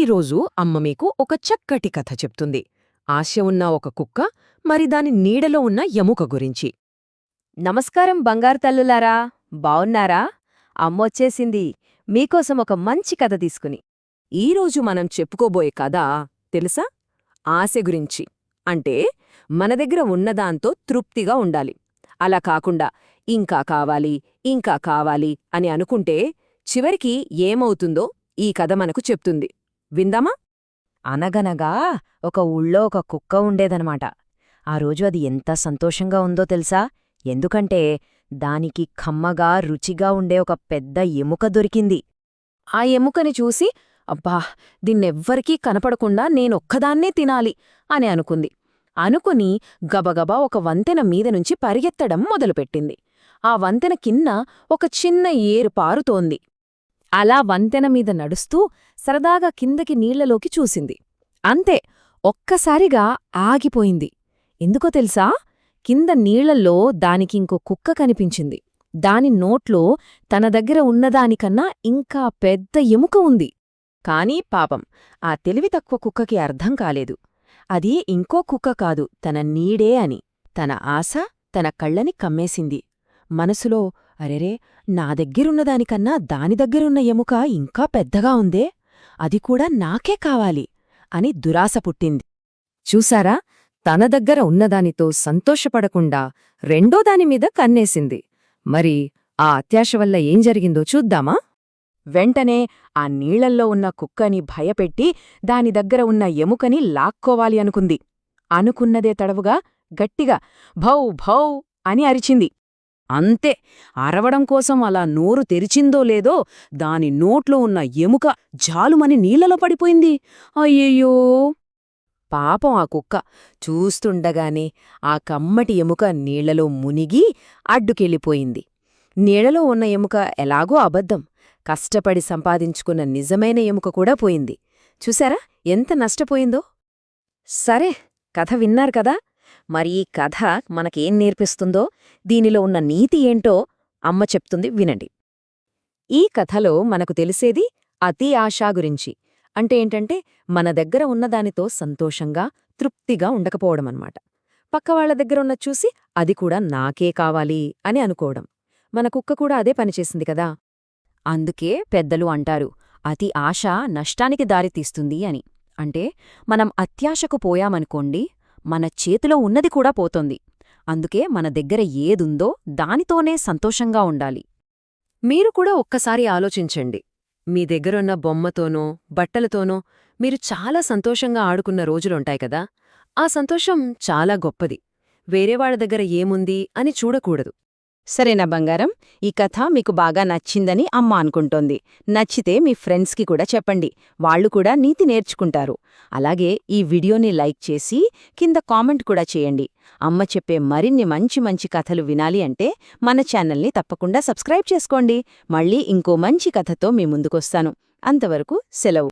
ఈరోజు అమ్మ మీకు ఒక చక్కటి కథ చెప్తుంది. ఆశ ఉన్న ఒక కుక్క, మరి దాని నీడలో ఉన్న ఎముక గురించి. నమస్కారం బంగారు తల్లులారా, బావున్నారా? అమ్మొచ్చేసింది మీకోసం ఒక మంచి కథ తీసుకుని. ఈరోజు మనం చెప్పుకోబోయే కథ తెలుసా? ఆశ గురించి. అంటే మన దగ్గర ఉన్నదాంతో తృప్తిగా ఉండాలి. అలా కాకుండా ఇంకా కావాలి, ఇంకా కావాలి అని అనుకుంటే చివరికి ఏమవుతుందో ఈ కథ మనకు చెప్తుంది. విందామా? అనగనగా ఒక ఊళ్ళో ఒక కుక్క ఉండేదనమాట. ఆ రోజు అది ఎంత సంతోషంగా ఉందో తెలుసా? ఎందుకంటే దానికి కమ్మగా రుచిగా ఉండే ఒక పెద్ద ఎముక దొరికింది. ఆ ఎముకని చూసి, అబ్బా, దీన్నెవ్వరికీ కనపడకుండా నేనొక్కదాన్నే తినాలి అని అనుకుంది. అనుకుని గబగబా ఒక వంతెన మీదనుంచి పరిగెత్తడం మొదలుపెట్టింది. ఆ వంతెన కింద ఒక చిన్న ఏరు పారుతోంది. అలా వంతెన మీద నడుస్తూ సరదాగా కిందకి నీళ్లలోకి చూసింది. అంతే, ఒక్కసారిగా ఆగిపోయింది. ఎందుకో తెలుసా? కింద నీళ్లల్లో దానికింకో కుక్క కనిపించింది. దాని నోట్లో తన దగ్గర ఉన్నదానికన్నా ఇంకా పెద్ద ఎముక ఉంది. కానీ పాపం ఆ తెలివి తక్కువ కుక్కకి అర్థం కాలేదు. అది ఇంకో కుక్క కాదు, తన నీడే అని. తన ఆశ తన కళ్ళని కమ్మేసింది. మనసులో, అరెరే, నా దగ్గరున్నదానికన్నా దాని దగ్గరున్న ఎముక ఇంకా పెద్దగా ఉందే, అది కూడా నాకే కావాలి అని దురాశ పుట్టింది. చూసారా? తన దగ్గర ఉన్నదానితో సంతోషపడకుండా రెండో దానిమీద కన్నేసింది. మరి ఆ అత్యాశ వల్ల ఏం జరిగిందో చూద్దామా? వెంటనే ఆ నీళ్లల్లో ఉన్న కుక్కని భయపెట్టి దాని దగ్గర ఉన్న ఎముకని లాక్కోవాలి అనుకుంది. అనుకున్నదే తడవుగా గట్టిగా భౌ భౌ అని అరిచింది. అంతే, అరవడం కోసం అలా నోరు తెరిచిందో లేదో దాని నోట్లో ఉన్న ఎముక జాలుమని నీళ్లలో పడిపోయింది. అయ్యయ్యో! పాపం ఆ కుక్క చూస్తుండగానే ఆ కమ్మటి ఎముక నీళ్లలో మునిగి అడ్డుకెళ్ళిపోయింది. నీళ్లలో ఉన్న ఎముక ఎలాగో అబద్ధం, కష్టపడి సంపాదించుకున్న నిజమైన ఎముక కూడా పోయింది. చూశారా ఎంత నష్టపోయిందో? సరే, కథ విన్నారు కదా? మరి ఈ కథ మనకేం నేర్పిస్తుందో, దీనిలో ఉన్న నీతి ఏంటో అమ్మ చెప్తుంది, వినండి. ఈ కథలో మనకు తెలిసేది అతి ఆశ గురించి. అంటే ఏంటంటే మన దగ్గర ఉన్నదానితో సంతోషంగా, తృప్తిగా ఉండకపోవడమన్నమాట. పక్కవాళ్ల దగ్గరున్న చూసి అది కూడా నాకే కావాలి అని అనుకోవడం. మన కుక్క కూడా అదే పనిచేసింది కదా. అందుకే పెద్దలు అంటారు, అతి ఆశ నష్టానికి దారితీస్తుంది అని. అంటే మనం అత్యాశకు పోయామనుకోండి, మన చేతిలో ఉన్నది కూడా పోతోంది. అందుకే మన దగ్గర ఏదుందో దానితోనే సంతోషంగా ఉండాలి. మీరు కూడా ఒక్కసారి ఆలోచించండి. మీ దగ్గరున్న బొమ్మతోనో, బట్టలతోనో మీరు చాలా సంతోషంగా ఆడుకున్న రోజులుంటాయి కదా. ఆ సంతోషం చాలా గొప్పది. వేరేవాళ్ల దగ్గర ఏముంది అని చూడకూడదు. సరేనా బంగారం? ఈ కథ మీకు బాగా నచ్చిందని అమ్మ అనుకుంటోంది. నచ్చితే మీ ఫ్రెండ్స్కి కూడా చెప్పండి, వాళ్లు కూడా నీతి నేర్చుకుంటారు. అలాగే ఈ వీడియోని లైక్ చేసి కింద కామెంట్ కూడా చేయండి. అమ్మ చెప్పే మరిన్ని మంచి మంచి కథలు వినాలి అంటే మన ఛానల్ని తప్పకుండా సబ్స్క్రైబ్ చేసుకోండి. మళ్ళీ ఇంకో మంచి కథతో మీ ముందుకొస్తాను. అంతవరకు సెలవు.